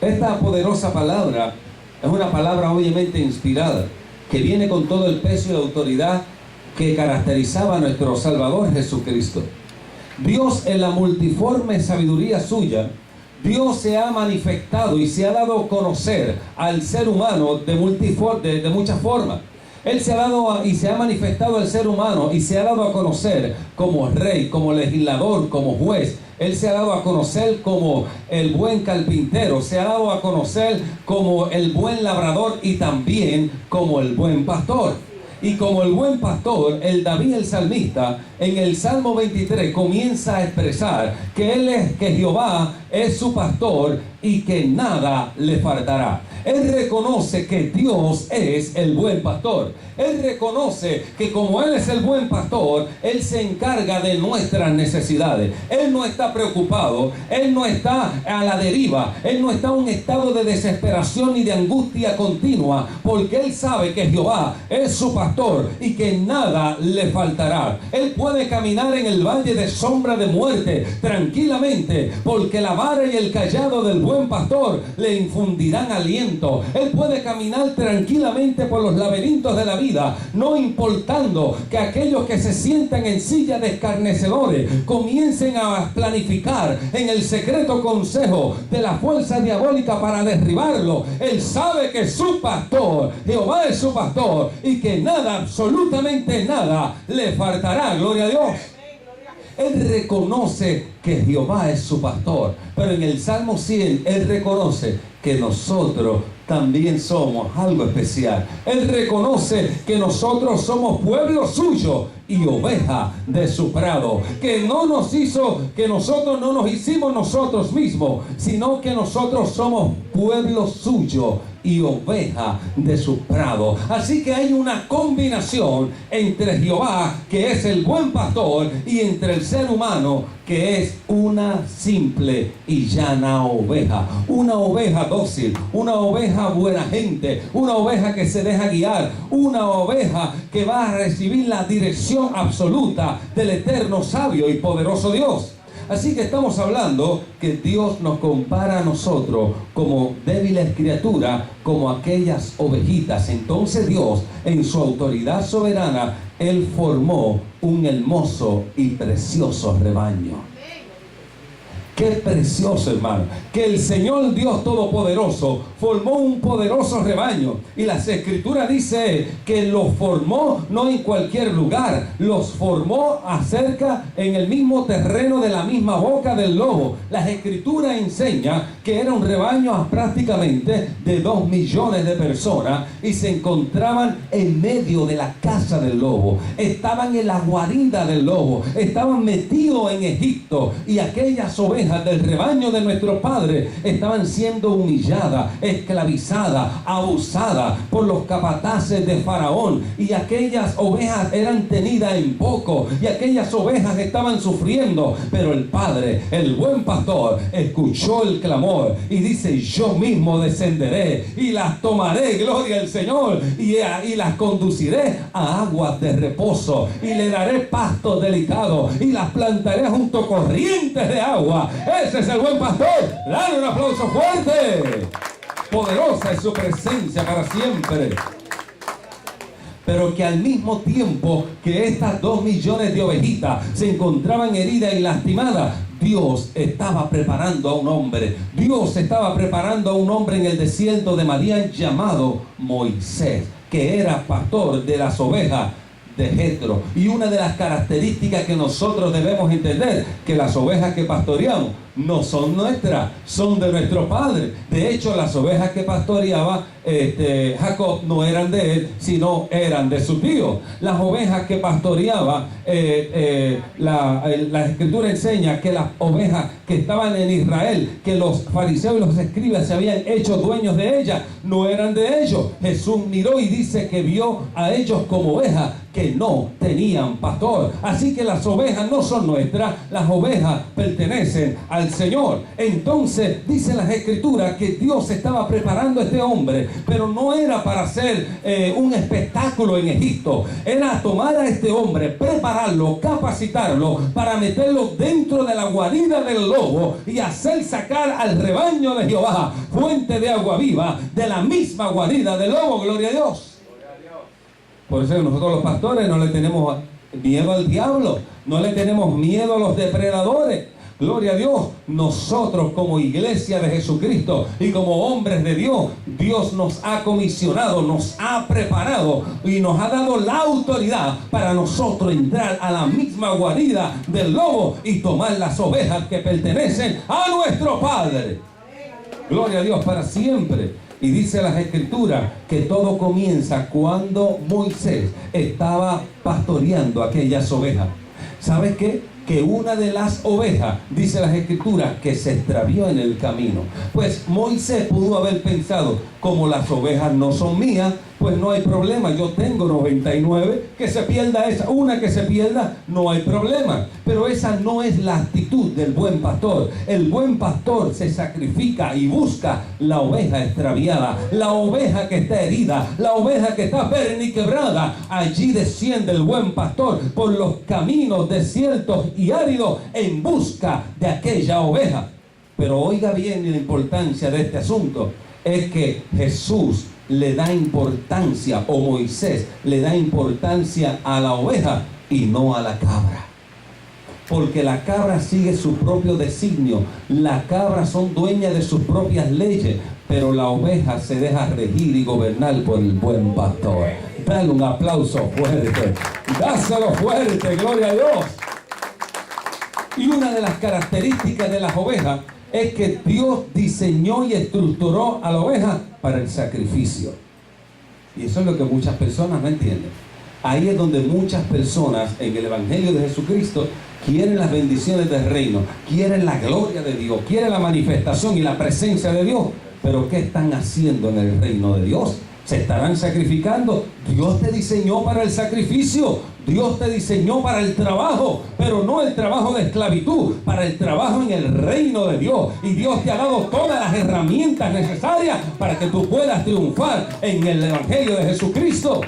Esta poderosa palabra es una palabra obviamente inspirada, que viene con todo el peso y la autoridad que caracterizaba a nuestro Salvador Jesucristo. Dios, en la multiforme sabiduría suya, Dios se ha manifestado y se ha dado a conocer al ser humano de muchas formas. Él se ha dado y se ha manifestado al ser humano y se ha dado a conocer como rey, como legislador, como juez. Él se ha dado a conocer como el buen carpintero, se ha dado a conocer como el buen labrador y también como el buen pastor. Y como el buen pastor, el David el salmista, en el Salmo 23 comienza a expresar que Jehová es su pastor y que nada le faltará. Él reconoce que Dios es el buen pastor. Él reconoce que como Él es el buen pastor, Él se encarga de nuestras necesidades. Él no está preocupado, Él no está a la deriva, Él no está en un estado de desesperación y de angustia continua, porque Él sabe que Jehová es su pastor y que nada le faltará. Él puede caminar en el valle de sombra de muerte tranquilamente, porque la vara y el cayado del buen pastor le infundirán aliento. Él puede caminar tranquilamente por los laberintos de la vida, no importando que aquellos que se sientan en silla de escarnecedores comiencen a planificar en el secreto consejo de la fuerza diabólica para derribarlo. Él sabe que su pastor, Jehová es su pastor, y que nada, absolutamente nada, le faltará. Gloria a Dios. Él reconoce que Jehová es su pastor, pero en el Salmo 100 Él reconoce que nosotros también somos algo especial. Él reconoce que nosotros somos pueblo suyo y oveja de su prado, que nosotros no nos hicimos nosotros mismos, sino que nosotros somos pueblo suyo y oveja de su prado. Así que hay una combinación entre Jehová, que es el buen pastor, y entre el ser humano, que es una simple y llana oveja. Una oveja dócil, una oveja buena gente, una oveja que se deja guiar, una oveja que va a recibir la dirección absoluta del eterno, sabio y poderoso Dios. Así que estamos hablando que Dios nos compara a nosotros como débiles criaturas, como aquellas ovejitas. Entonces Dios, en su autoridad soberana, Él formó un hermoso y precioso rebaño. Qué precioso, hermano, que el Señor Dios Todopoderoso formó un poderoso rebaño. Y las Escrituras dice que los formó no en cualquier lugar, los formó en el mismo terreno de la misma boca del lobo. Las Escrituras enseñan que era un rebaño prácticamente de 2 millones de personas y se encontraban en medio de la casa del lobo. Estaban en la guarida del lobo, estaban metidos en Egipto, y aquellas ovejas del rebaño de nuestro Padre estaban siendo humilladas, esclavizadas, abusadas por los capataces de Faraón, y aquellas ovejas eran tenidas en poco, y aquellas ovejas estaban sufriendo, pero el Padre, el buen pastor, escuchó el clamor y dice: yo mismo descenderé y las tomaré, gloria al Señor, y las conduciré a aguas de reposo, y le daré pastos delicados, y las plantaré junto a corrientes de agua. Ese es el buen pastor. Dale un aplauso fuerte. Poderosa es su presencia para siempre. Pero que al mismo tiempo que estas 2 millones de ovejitas se encontraban heridas y lastimadas, Dios estaba preparando a un hombre. Dios estaba preparando a un hombre en el desierto de Madián llamado Moisés, que era pastor de las ovejas de Jetro. Y una de las características que nosotros debemos entender, que las ovejas que pastoreamos no son nuestras, son de nuestro Padre. De hecho, las ovejas que pastoreaba Jacob no eran de él, sino eran de su tío. Las ovejas que pastoreaba, la Escritura enseña que las ovejas que estaban en Israel, que los fariseos y los escribas se habían hecho dueños de ellas, no eran de ellos. Jesús miró y dice que vio a ellos como ovejas que no tenían pastor. Así que las ovejas no son nuestras, las ovejas pertenecen al al Señor. Entonces dicen las Escrituras que Dios estaba preparando a este hombre, pero no era para hacer un espectáculo en Egipto. Era tomar a este hombre, prepararlo, capacitarlo para meterlo dentro de la guarida del lobo y hacer sacar al rebaño de Jehová fuente de agua viva de la misma guarida del lobo. Gloria a Dios. Por eso nosotros los pastores no le tenemos miedo al diablo, no le tenemos miedo a los depredadores. Gloria a Dios. Nosotros como iglesia de Jesucristo y como hombres de Dios, Dios nos ha comisionado, nos ha preparado y nos ha dado la autoridad para nosotros entrar a la misma guarida del lobo y tomar las ovejas que pertenecen a nuestro Padre. Gloria a Dios para siempre. Y dice las Escrituras que todo comienza cuando Moisés estaba pastoreando aquellas ovejas. ¿Sabes qué? Que una de las ovejas, dice las Escrituras, que se extravió en el camino. Pues Moisés pudo haber pensado, como las ovejas no son mías, pues no hay problema, yo tengo 99, que se pierda esa, una que se pierda, no hay problema. Pero esa no es la actitud del buen pastor. El buen pastor se sacrifica y busca la oveja extraviada, la oveja que está herida, la oveja que está perniquebrada. Allí desciende el buen pastor por los caminos desiertos y áridos en busca de aquella oveja. Pero oiga bien la importancia de este asunto, es que Jesús le da importancia, o Moisés le da importancia a la oveja y no a la cabra. Porque la cabra sigue su propio designio, las cabras son dueñas de sus propias leyes, pero la oveja se deja regir y gobernar por el buen pastor. Dale un aplauso fuerte, dáselo fuerte, gloria a Dios. Y una de las características de las ovejas es que Dios diseñó y estructuró a la oveja para el sacrificio. Y eso es lo que muchas personas no entienden. Ahí es donde muchas personas en el Evangelio de Jesucristo quieren las bendiciones del reino, quieren la gloria de Dios, quieren la manifestación y la presencia de Dios. Pero ¿qué están haciendo en el reino de Dios? ¿Se estarán sacrificando? Dios te diseñó para el sacrificio, Dios te diseñó para el trabajo, pero no el trabajo de esclavitud, para el trabajo en el reino de Dios. Y Dios te ha dado todas las herramientas necesarias para que tú puedas triunfar en el Evangelio de Jesucristo.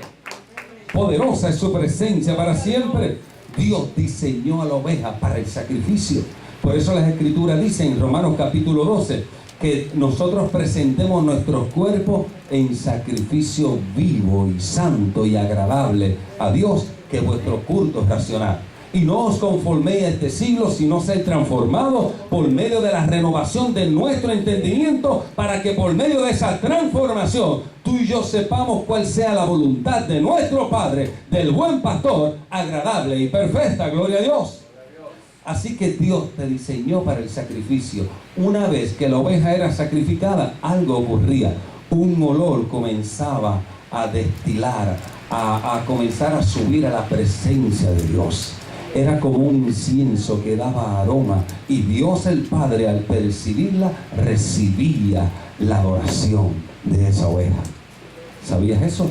Poderosa es su presencia para siempre. Dios diseñó a la oveja para el sacrificio. Por eso las Escrituras dicen en Romanos capítulo 12 que nosotros presentemos nuestros cuerpos en sacrificio vivo y santo y agradable a Dios, que es vuestro culto racional. Y no os conforméis a este siglo, sino ser transformados por medio de la renovación de nuestro entendimiento, para que por medio de esa transformación tú y yo sepamos cuál sea la voluntad de nuestro Padre, del buen pastor, agradable y perfecta. Gloria a Dios. Así que Dios te diseñó para el sacrificio. Una vez que la oveja era sacrificada, algo ocurría. Un olor comenzaba a destilar, a comenzar a subir a la presencia de Dios. Era como un incienso que daba aroma, y Dios el Padre, al percibirla, recibía la adoración de esa oveja. ¿Sabías eso?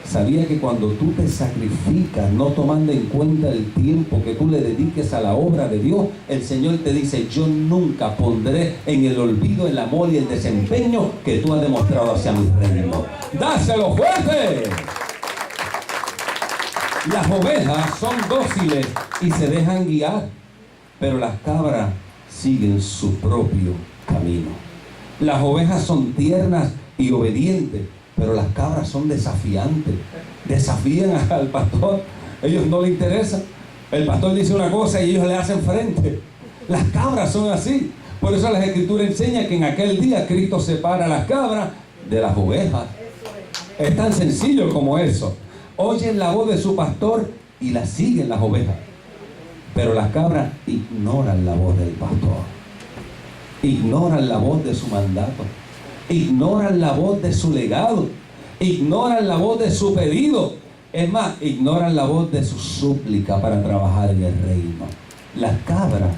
¿Sabías que cuando tú te sacrificas, no tomando en cuenta el tiempo que tú le dediques a la obra de Dios, el Señor te dice: yo nunca pondré en el olvido el amor y el desempeño que tú has demostrado hacia mi reino? ¡Dáselo fuerte! Las ovejas son dóciles y se dejan guiar, pero las cabras siguen su propio camino. Las ovejas son tiernas y obedientes, pero las cabras son desafiantes. Desafían al pastor. A ellos no les interesa. El pastor dice una cosa y ellos le hacen frente. Las cabras son así. Por eso las Escrituras enseñan que en aquel día Cristo separa a las cabras de las ovejas. Es tan sencillo como eso. Oyen la voz de su pastor y la siguen las ovejas. Pero las cabras ignoran la voz del pastor. Ignoran la voz de su mandato. Ignoran la voz de su legado. Ignoran la voz de su pedido. Es más, ignoran la voz de su súplica para trabajar en el reino. Las cabras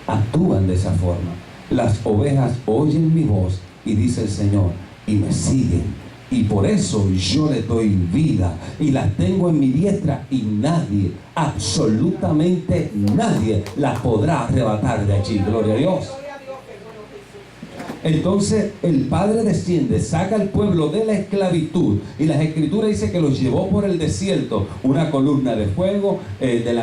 actúan de esa forma. Las ovejas oyen mi voz, y dice el Señor, y me siguen, Y por eso yo les doy vida y las tengo en mi diestra y nadie, absolutamente nadie, las podrá arrebatar de allí. Gloria a Dios. Entonces el Padre desciende, saca al pueblo de la esclavitud, y las Escrituras dice que los llevó por el desierto, una columna de fuego en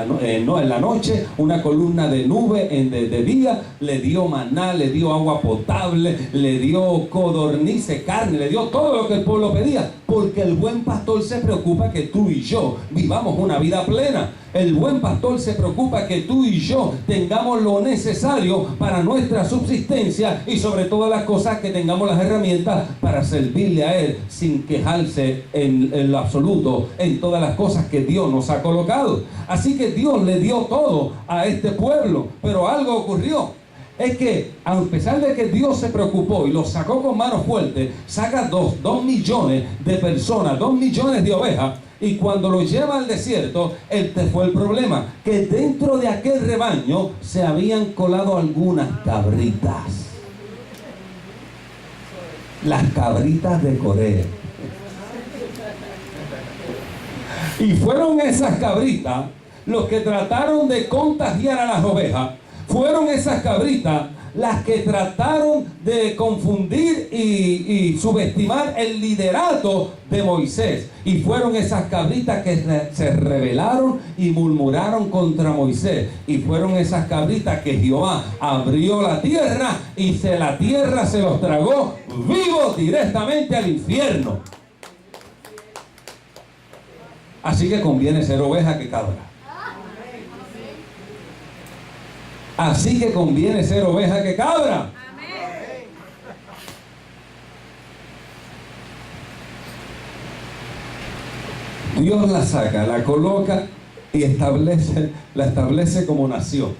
la noche, una columna de nube de día, le dio maná, le dio agua potable, le dio codornices, carne, le dio todo lo que el pueblo pedía, porque el buen pastor se preocupa que tú y yo vivamos una vida plena. El buen pastor se preocupa que tú y yo tengamos lo necesario para nuestra subsistencia, y sobre todas las cosas que tengamos las herramientas para servirle a Él sin quejarse en lo absoluto en todas las cosas que Dios nos ha colocado. Así que Dios le dio todo a este pueblo, pero algo ocurrió. Es que a pesar de que Dios se preocupó y los sacó con manos fuertes, saca 2 millones de personas, 2 millones de ovejas. Y cuando lo lleva al desierto, este fue el problema, que dentro de aquel rebaño se habían colado algunas cabritas. Las cabritas de Corea. Y fueron esas cabritas los que trataron de contagiar a las ovejas. Fueron esas cabritas las que trataron de confundir y subestimar el liderato de Moisés. Y fueron esas cabritas que se rebelaron y murmuraron contra Moisés. Y fueron esas cabritas que Jehová abrió la tierra y la tierra se los tragó vivos directamente al infierno. Así que conviene ser oveja que cabra. Así que conviene ser oveja que cabra. Amén. Dios la saca, la coloca y la establece como nación.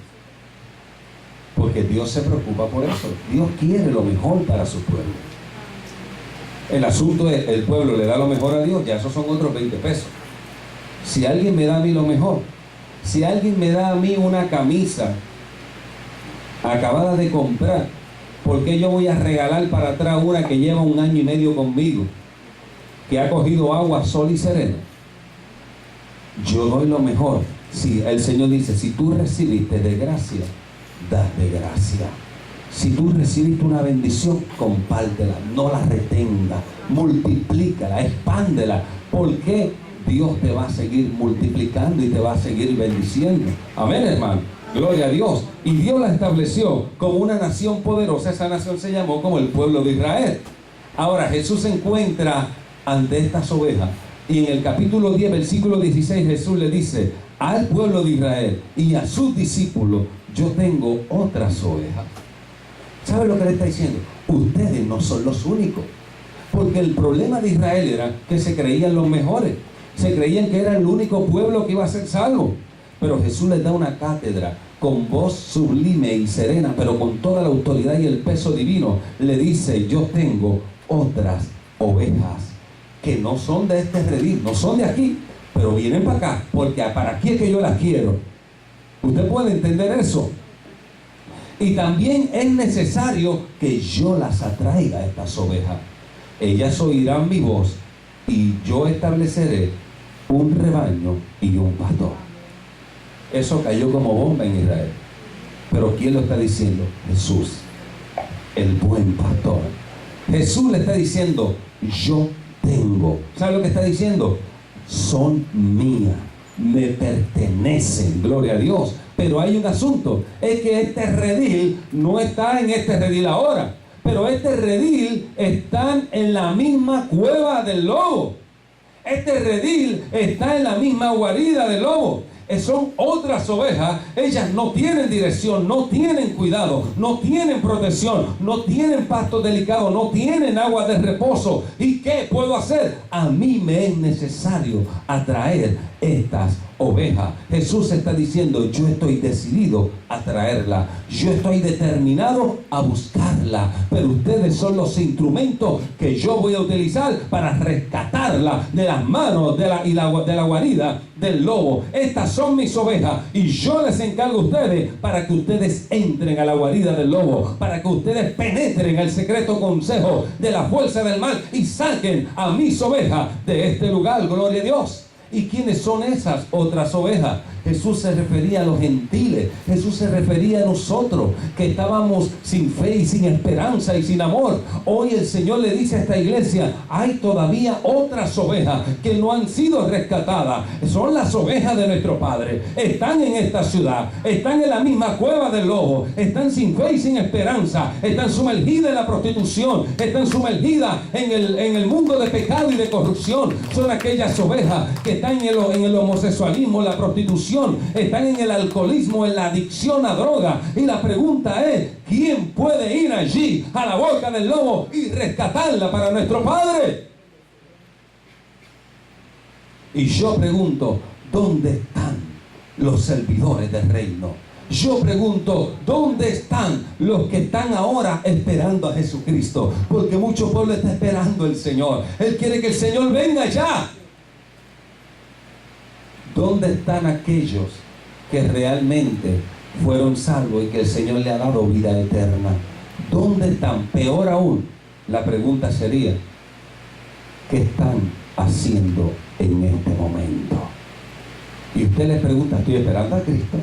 Porque Dios se preocupa por eso. Dios quiere lo mejor para su pueblo. El asunto es, el pueblo le da lo mejor a Dios, ya esos son otros 20 pesos. Si alguien me da a mí lo mejor, si alguien me da a mí una camisa acabada de comprar, ¿por qué yo voy a regalar para atrás una que lleva 1 año y medio conmigo, que ha cogido agua, sol y sereno? Yo doy lo mejor. Si el Señor dice, si tú recibiste de gracia, das de gracia. Si tú recibiste una bendición, compártela, no la retenga, multiplícala, expándela, porque Dios te va a seguir multiplicando y te va a seguir bendiciendo. Amén, hermano. Gloria a Dios. Y Dios la estableció como una nación poderosa. Esa nación se llamó como el pueblo de Israel. Ahora Jesús se encuentra ante estas ovejas, y en el capítulo 10, versículo 16, Jesús le dice al pueblo de Israel y a sus discípulos: yo tengo otras ovejas. ¿Sabe lo que le está diciendo? Ustedes no son los únicos. Porque el problema de Israel era que se creían los mejores, se creían que era el único pueblo que iba a ser salvo. Pero Jesús les da una cátedra con voz sublime y serena, pero con toda la autoridad y el peso divino. Le dice: yo tengo otras ovejas que no son de este redil, no son de aquí, pero vienen para acá, porque para aquí es que yo las quiero. Usted puede entender eso. Y también es necesario que yo las atraiga a estas ovejas. Ellas oirán mi voz y yo estableceré un rebaño y un pastor. Eso cayó como bomba en Israel. Pero ¿quién lo está diciendo? Jesús, el buen pastor. Jesús le está diciendo: yo tengo. ¿Sabe lo que está diciendo? Son mías, me pertenecen. Gloria a Dios. Pero hay un asunto, es que este redil no está en este redil ahora, pero este redil está en la misma cueva del lobo. Este redil está en la misma guarida del lobo. Son otras ovejas. Ellas no tienen dirección, no tienen cuidado, no tienen protección, no tienen pasto delicado, no tienen agua de reposo. ¿Y qué puedo hacer? A mí me es necesario atraer estas oveja. Jesús está diciendo, yo estoy decidido a traerla, yo estoy determinado a buscarla, pero ustedes son los instrumentos que yo voy a utilizar para rescatarla de las manos de la guarida del lobo. Estas son mis ovejas y yo les encargo a ustedes para que ustedes entren a la guarida del lobo, para que ustedes penetren el secreto consejo de la fuerza del mal y saquen a mis ovejas de este lugar. Gloria a Dios. ¿Y quiénes son esas otras ovejas? Jesús se refería a los gentiles. Jesús se refería a nosotros que estábamos sin fe y sin esperanza y sin amor. Hoy el Señor le dice a esta iglesia, hay todavía otras ovejas que no han sido rescatadas. Son las ovejas de nuestro Padre. Están en esta ciudad, están en la misma cueva del lobo, están sin fe y sin esperanza, están sumergidas en la prostitución, están sumergidas en el mundo de pecado y de corrupción. Son aquellas ovejas que están en el homosexualismo, la prostitución, están en el alcoholismo, en la adicción a droga. Y la pregunta es, ¿quién puede ir allí a la boca del lobo y rescatarla para nuestro Padre? Y yo pregunto, ¿dónde están los servidores del reino? Yo pregunto, ¿dónde están los que están ahora esperando a Jesucristo? Porque mucho pueblo está esperando al Señor. Él quiere que el Señor venga ya. ¿Dónde están aquellos que realmente fueron salvos y que el Señor le ha dado vida eterna? ¿Dónde están? Peor aún, la pregunta sería, ¿qué están haciendo en este momento? Y usted le pregunta, ¿estoy esperando a Cristo?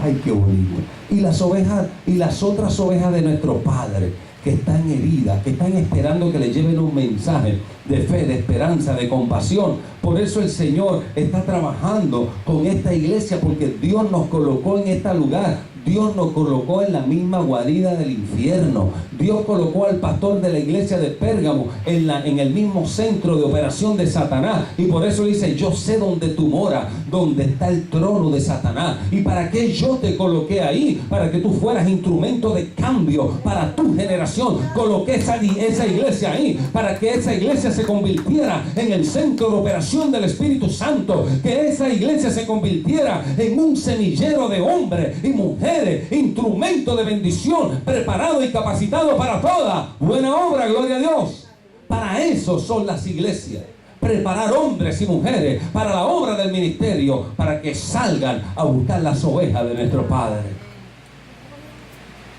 ¡Ay, qué bonito! Y las ovejas, y las otras ovejas de nuestro Padre, que están heridas, que están esperando que le lleven un mensaje de fe, de esperanza, de compasión. Por eso el Señor está trabajando con esta iglesia, porque Dios nos colocó en este lugar. Dios nos colocó en la misma guarida del infierno. Dios colocó al pastor de la iglesia de Pérgamo en el mismo centro de operación de Satanás. Y por eso dice, yo sé dónde tú moras, dónde está el trono de Satanás. ¿Y para qué yo te coloqué ahí? Para que tú fueras instrumento de cambio para tu generación. Coloqué esa iglesia ahí para que esa iglesia se convirtiera en el centro de operación del Espíritu Santo. Que esa iglesia se convirtiera en un semillero de hombres y mujeres, instrumento de bendición, preparado y capacitado para toda buena obra. Gloria a Dios. Para eso son las iglesias. Preparar hombres y mujeres para la obra del ministerio, para que salgan a buscar las ovejas de nuestro Padre,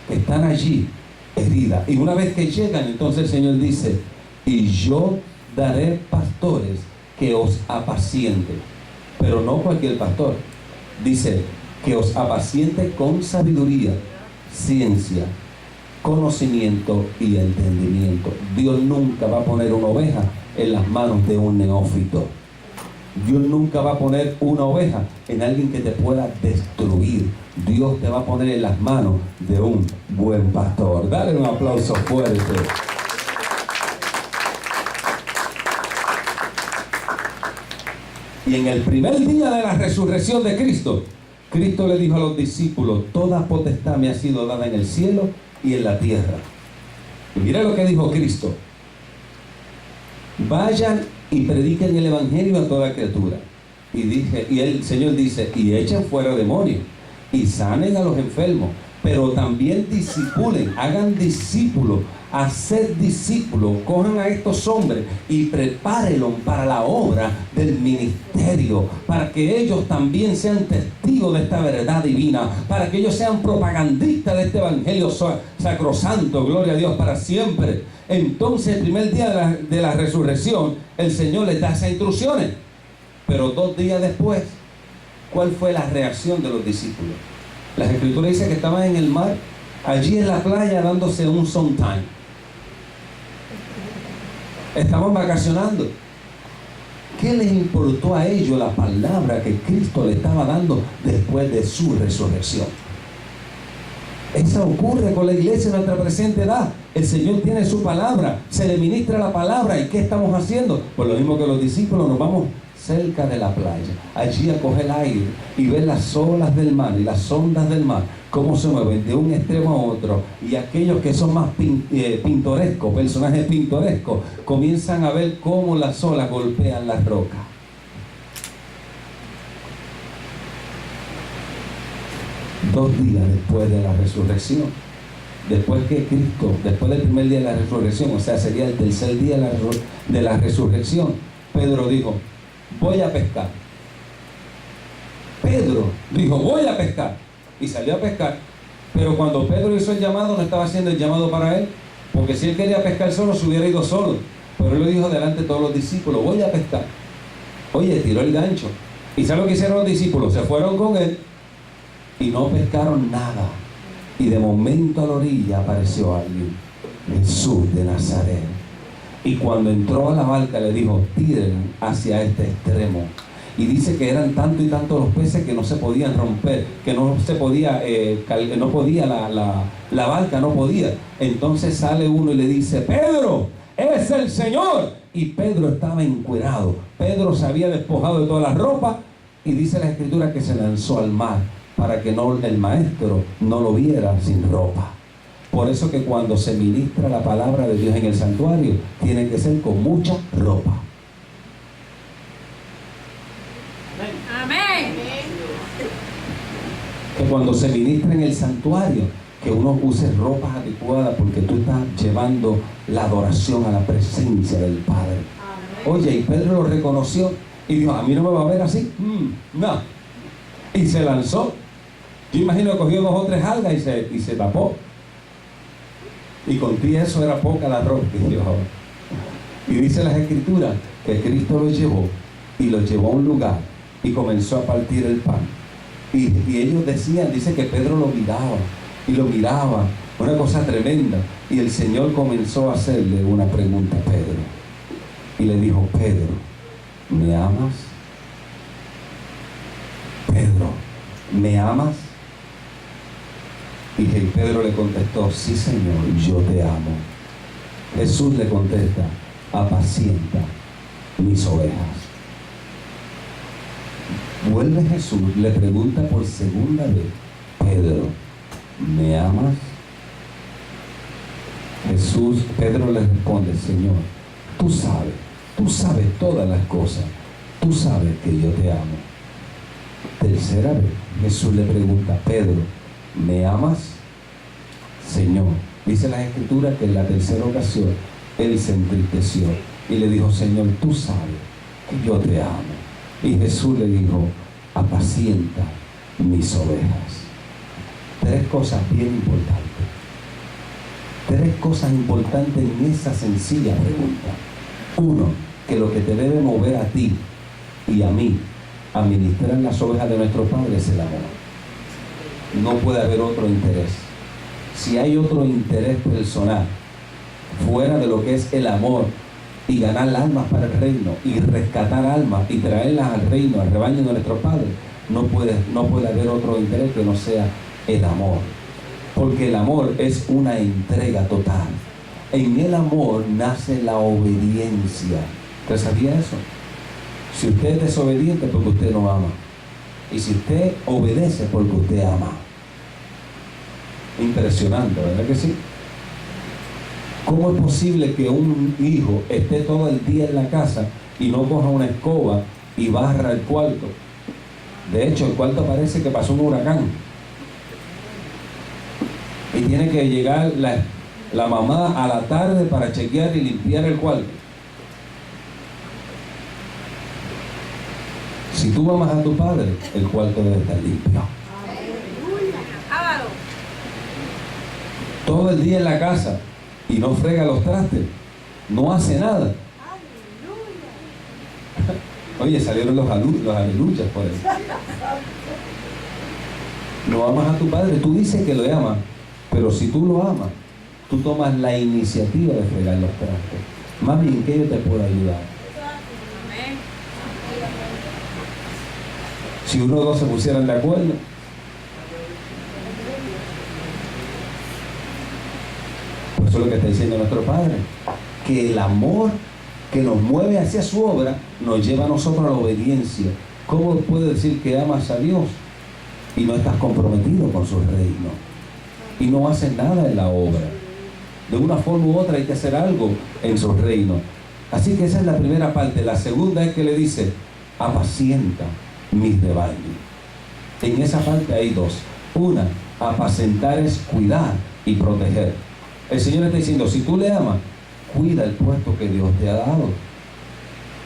que están allí heridas. Y una vez que llegan, entonces el Señor dice, y yo daré pastores que os apacienten. Pero no cualquier pastor. Dice, que os apaciente con sabiduría, ciencia, conocimiento y entendimiento. Dios nunca va a poner una oveja en las manos de un neófito. Dios nunca va a poner una oveja en alguien que te pueda destruir. Dios te va a poner en las manos de un buen pastor. Dale un aplauso fuerte. Y en el primer día de la resurrección de Cristo, Cristo le dijo a los discípulos, toda potestad me ha sido dada en el cielo y en la tierra. Y mira lo que dijo Cristo. Vayan y prediquen el evangelio a toda criatura. Y el Señor dice, y echen fuera demonios, y sanen a los enfermos, pero también discipulen, hagan discípulos, hacer discípulos, cojan a estos hombres y prepárenlos para la obra del ministerio, para que ellos también sean testigos de esta verdad divina, para que ellos sean propagandistas de este evangelio sacrosanto, gloria a Dios para siempre. Entonces el primer día de la resurrección, el Señor les da esas instrucciones, pero 2 días después, ¿cuál fue la reacción de los discípulos? Las escrituras dicen que estaban en el mar, allí en la playa dándose un sometime. Estaban vacacionando. ¿Qué les importó a ellos la palabra que Cristo le estaba dando después de su resurrección? Eso ocurre con la iglesia en nuestra presente edad. El Señor tiene su palabra, se le ministra la palabra. ¿Y qué estamos haciendo? Pues lo mismo que los discípulos, nos vamos cerca de la playa, allí a coger el aire y ver las olas del mar y las ondas del mar, cómo se mueven de un extremo a otro. Y aquellos que son más pintorescos, personajes pintorescos, comienzan a ver cómo las olas golpean las rocas. 2 días después de la resurrección. Después que Cristo, después del primer día de la resurrección, o sea, sería el tercer día de la resurrección, Pedro dijo, voy a pescar. Pedro dijo, voy a pescar. Y salió a pescar. Pero cuando Pedro hizo el llamado, no estaba haciendo el llamado para él. Porque si él quería pescar solo, se hubiera ido solo. Pero él lo dijo delante de todos los discípulos, voy a pescar. Oye, tiró el gancho. ¿Y sabe lo que hicieron los discípulos? Se fueron con él y no pescaron nada. Y de momento a la orilla apareció alguien, Jesús de Nazaret. Y cuando entró a la barca le dijo, tiren hacia este extremo. Y dice que eran tanto y tanto los peces que no se podían romper, que no se podía, no podía la barca, no podía. Entonces sale uno y le dice, Pedro, es el Señor. Y Pedro estaba encuerado. Pedro se había despojado de toda la ropa y dice la Escritura que se lanzó al mar para que el maestro no lo viera sin ropa. Por eso que cuando se ministra la palabra de Dios en el santuario, tiene que ser con mucha ropa. Amén. Que cuando se ministra en el santuario, que uno use ropas adecuadas, porque tú estás llevando la adoración a la presencia del Padre. Oye, y Pedro lo reconoció y dijo, a mí no me va a ver así. No. Y se lanzó. Yo imagino que cogió 2 o 3 algas y se tapó. Y con ti eso era poca la ropa que llevaba. Y dice las Escrituras que Cristo lo llevó y lo llevó a un lugar y comenzó a partir el pan. Y ellos decían, dice que Pedro lo miraba y lo miraba, una cosa tremenda. Y el Señor comenzó a hacerle una pregunta a Pedro. Y le dijo, Pedro, ¿me amas? Pedro, ¿me amas? Y Pedro le contestó, sí Señor, yo te amo. Jesús le contesta, apacienta mis ovejas. Vuelve Jesús, le pregunta por segunda vez, Pedro, ¿me amas? Pedro le responde, Señor, tú sabes todas las cosas, tú sabes que yo te amo. Tercera vez, Jesús le pregunta, Pedro, ¿me amas? Señor, dice la Escritura que en la tercera ocasión él se entristeció y le dijo, Señor, tú sabes que yo te amo. Y Jesús le dijo, apacienta mis ovejas. 3 cosas bien importantes. 3 cosas importantes en esa sencilla pregunta. 1, que lo que te debe mover a ti y a mí a ministrar las ovejas de nuestro Padre es el amor. No puede haber otro interés. Si hay otro interés personal fuera de lo que es el amor y ganar almas para el reino y rescatar almas y traerlas al reino, al rebaño de nuestro Padre, no puede haber otro interés que no sea el amor, porque el amor es una entrega total. En el amor nace la obediencia. ¿Usted sabía eso? Si usted es desobediente porque usted no ama, y si usted obedece porque usted ama. Impresionante, ¿verdad que sí? ¿Cómo es posible que un hijo esté todo el día en la casa y no coja una escoba y barra el cuarto? De hecho, el cuarto parece que pasó un huracán. Y tiene que llegar la mamá a la tarde para chequear y limpiar el cuarto. Si tú amas a tu padre, el cuarto debe estar limpio. Todo el día en la casa y no frega los trastes, no hace nada. Oye, salieron los aleluyas por eso. No amas a tu padre, tú dices que lo amas, pero si tú lo amas, tú tomas la iniciativa de fregar los trastes. Mami, ¿en qué yo te puedo ayudar? Si uno o dos se pusieran de acuerdo. Pues eso es lo que está diciendo nuestro Padre, que el amor que nos mueve hacia su obra nos lleva a nosotros a la obediencia. ¿Cómo puedes decir que amas a Dios y no estás comprometido con su reino? Y no haces nada en la obra. De una forma u otra hay que hacer algo en su reino. Así que esa es la primera parte. La segunda es que le dice, apacienta mis rebaños. En esa parte hay 2. Una, apacentar es cuidar y proteger. El Señor está diciendo, si tú le amas, cuida el puesto que Dios te ha dado.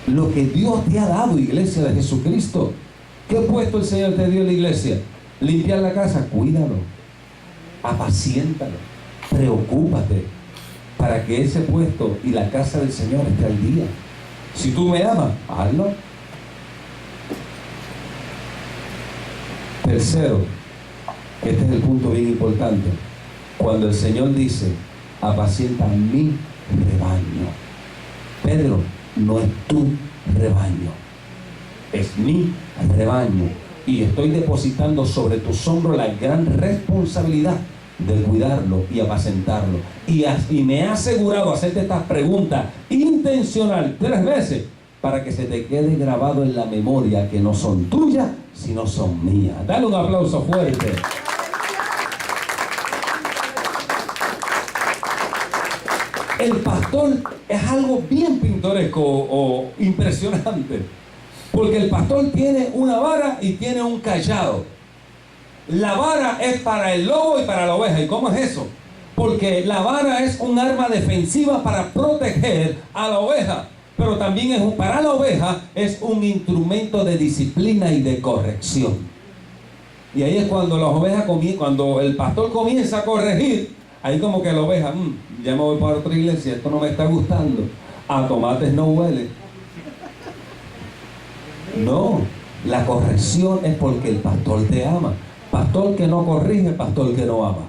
Lo que Dios te ha dado, iglesia de Jesucristo. ¿Qué puesto el Señor te dio en la iglesia? Limpiar la casa, cuídalo, apaciéntalo, preocúpate para que ese puesto y la casa del Señor esté al día. Si tú me amas, hazlo. Tercero, este es el punto bien importante. Cuando el Señor dice, apacienta mi rebaño. Pedro, no es tu rebaño, es mi rebaño. Y estoy depositando sobre tus hombros la gran responsabilidad de cuidarlo y apacentarlo. Y me ha asegurado hacerte estas preguntas intencional 3 veces para que se te quede grabado en la memoria que no son tuyas, sino son mías. Dale un aplauso fuerte. El pastor es algo bien pintoresco o impresionante, porque el pastor tiene una vara y tiene un cayado. La vara es para el lobo y para la oveja. ¿Y cómo es eso? Porque la vara es un arma defensiva para proteger a la oveja, pero también para la oveja es un instrumento de disciplina y de corrección. Y ahí es cuando las ovejas cuando el pastor comienza a corregir, ahí como que la oveja, ya me voy para otra iglesia, esto no me está gustando, a tomates no huele. No, la corrección es porque el pastor te ama. Pastor que no corrige, pastor que no ama.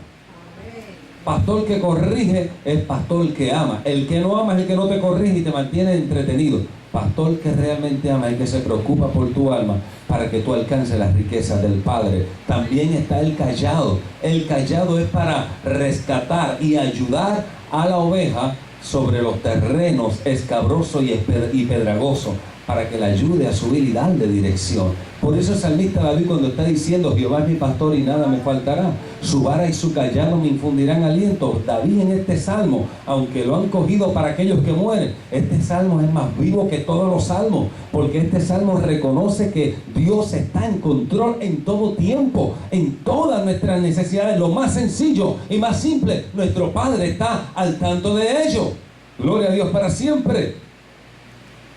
Pastor que corrige es pastor que ama. El que no ama es el que no te corrige y te mantiene entretenido. Pastor que realmente ama y que se preocupa por tu alma para que tú alcances las riquezas del Padre. También está el cayado. El cayado es para rescatar y ayudar a la oveja sobre los terrenos escabrosos y pedregosos, para que la ayude a subir y darle dirección. Por eso el salmista David, cuando está diciendo, Jehová es mi pastor y nada me faltará, su vara y su cayado me infundirán aliento. David en este salmo, aunque lo han cogido para aquellos que mueren, este salmo es más vivo que todos los salmos, porque este salmo reconoce que Dios está en control en todo tiempo, en todas nuestras necesidades. Lo más sencillo y más simple, nuestro Padre está al tanto de ello. Gloria a Dios para siempre.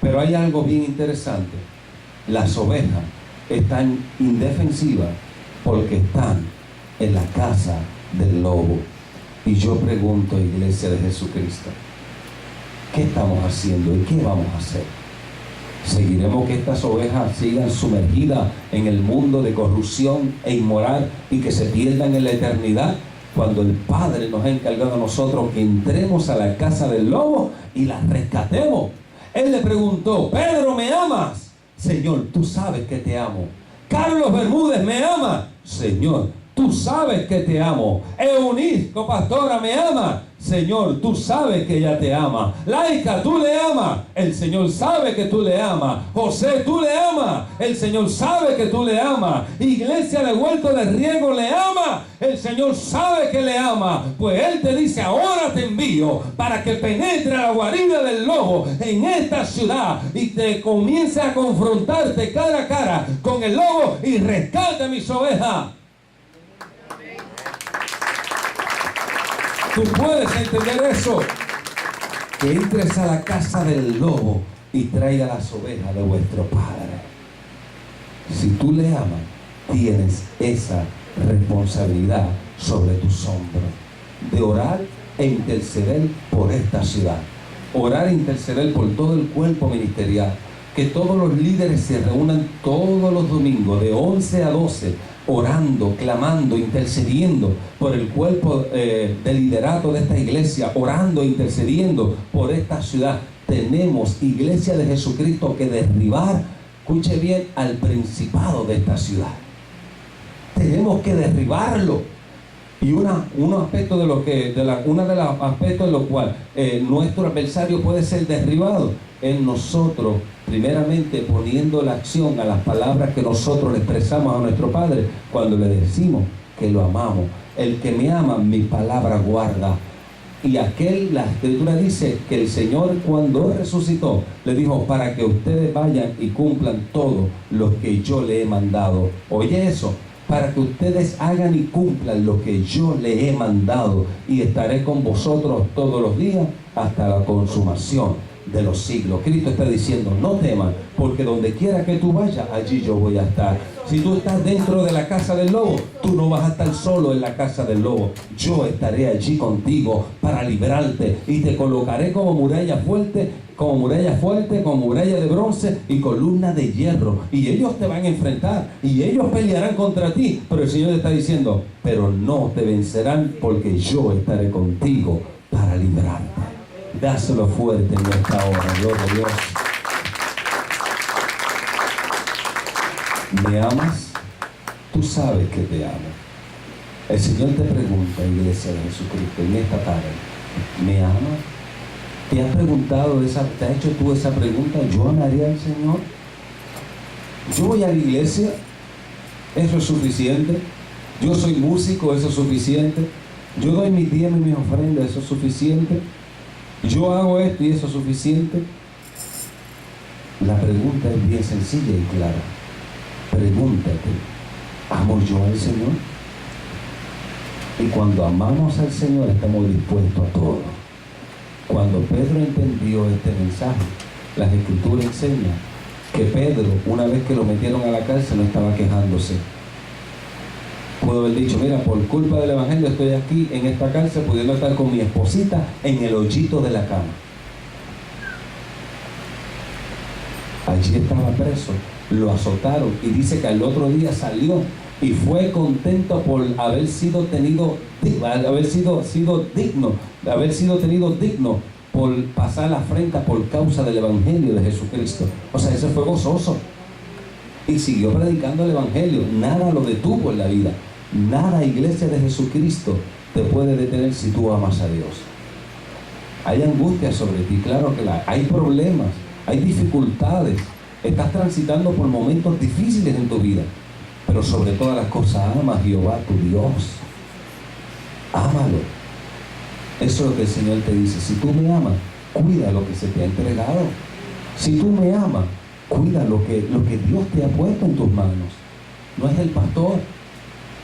Pero hay algo bien interesante. Las ovejas están indefensivas porque están en la casa del lobo. Y yo pregunto, iglesia de Jesucristo, ¿qué estamos haciendo y qué vamos a hacer? ¿Seguiremos que estas ovejas sigan sumergidas en el mundo de corrupción e inmoral y que se pierdan en la eternidad, cuando el Padre nos ha encargado a nosotros que entremos a la casa del lobo y las rescatemos? Él le preguntó, Pedro, ¿me amas? Señor, tú sabes que te amo. Carlos Bermúdez, ¿me ama? Señor, tú sabes que te amo. Eunice, copastora, ¿me ama? Señor, tú sabes que ella te ama. Laica, tú le amas. El Señor sabe que tú le amas. José, tú le amas. El Señor sabe que tú le amas. Iglesia de Huerto de Riego, le ama. El Señor sabe que le ama. Pues Él te dice, ahora te envío para que penetre a la guarida del lobo en esta ciudad y te comience a confrontarte cara a cara con el lobo y rescate a mis ovejas. Tú puedes entender eso. Que entres a la casa del lobo y traiga las ovejas de vuestro Padre. Si tú le amas, tienes esa responsabilidad sobre tus hombros de orar e interceder por esta ciudad. Orar e interceder por todo el cuerpo ministerial. Que todos los líderes se reúnan todos los domingos de 11 a 12 orando, clamando, intercediendo por el cuerpo de liderato de esta iglesia, orando, intercediendo por esta ciudad. Tenemos, iglesia de Jesucristo, que derribar, escuche bien, al principado de esta ciudad. Tenemos que derribarlo. Y un aspecto de lo que, uno de los aspectos en los cuales nuestro adversario puede ser derribado en nosotros, primeramente poniendo la acción a las palabras que nosotros le expresamos a nuestro Padre cuando le decimos que lo amamos. El que me ama, mi palabra guarda. Y la Escritura dice que el Señor, cuando resucitó, le dijo, para que ustedes vayan y cumplan todo lo que yo le he mandado. Oye eso, para que ustedes hagan y cumplan lo que yo les he mandado, y estaré con vosotros todos los días hasta la consumación de los siglos. Cristo está diciendo: no teman, porque donde quiera que tú vayas, allí yo voy a estar. Si tú estás dentro de la casa del lobo, tú no vas a estar solo en la casa del lobo. Yo estaré allí contigo para librarte, y te colocaré como muralla fuerte, como muralla de bronce y columna de hierro. Y ellos te van a enfrentar, y ellos pelearán contra ti, pero el Señor te está diciendo: pero no te vencerán, porque yo estaré contigo para librarte. Dáselo fuerte en esta hora, gloria a Dios. ¿Me amas? Tú sabes que te amo. El Señor te pregunta, iglesia de Jesucristo, en esta tarde: ¿me amas? ¿Te has preguntado te has hecho tú esa pregunta? ¿Yo amaría al Señor? ¿Yo voy a la iglesia? ¿Eso es suficiente? ¿Yo soy músico? ¿Eso es suficiente? ¿Yo doy mi diezmo y mis ofrendas? ¿Eso es suficiente? ¿Yo hago esto y eso es suficiente? La pregunta es bien sencilla y clara. Pregúntate: ¿amo yo al Señor? Y cuando amamos al Señor, estamos dispuestos a todo. Cuando Pedro entendió este mensaje, las Escrituras enseñan que Pedro, una vez que lo metieron a la cárcel, no estaba quejándose. Pudo haber dicho: mira, por culpa del Evangelio estoy aquí en esta cárcel, pudiendo estar con mi esposita en el hoyito de la cama. Allí estaba preso, lo azotaron, y dice que al otro día salió y fue contento por haber sido tenido digno por pasar la afrenta por causa del Evangelio de Jesucristo. O sea, ese fue gozoso y siguió predicando el Evangelio. Nada lo detuvo en la vida. Nada, iglesia de Jesucristo, te puede detener si tú amas a Dios. Hay angustia sobre ti, claro que hay problemas, hay dificultades, estás transitando por momentos difíciles en tu vida, pero sobre todas las cosas ama a Jehová tu Dios. Ámalo. Eso es lo que el Señor te dice: si tú me amas, cuida lo que se te ha entregado. Si tú me amas, cuida lo que Dios te ha puesto en tus manos. No es el pastor,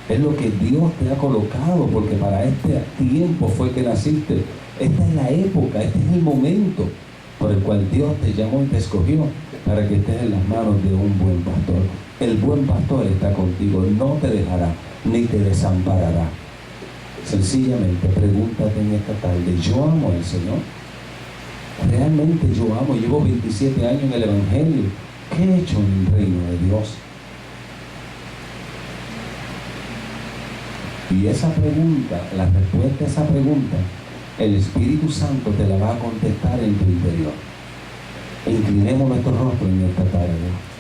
es lo que Dios te ha colocado, porque para este tiempo fue que naciste. Esta es la época, este es el momento por el cual Dios te llamó y te escogió para que estés en las manos de un buen pastor. El buen pastor está contigo, no te dejará ni te desamparará. Sencillamente pregúntate en esta tarde: ¿yo amo al Señor? ¿Realmente yo amo? Llevo 27 años en el Evangelio. ¿Qué he hecho en el reino de Dios? Y esa pregunta, la respuesta a esa pregunta, el Espíritu Santo te la va a contestar en tu interior. Inclinemos nuestro rostro en esta tarde.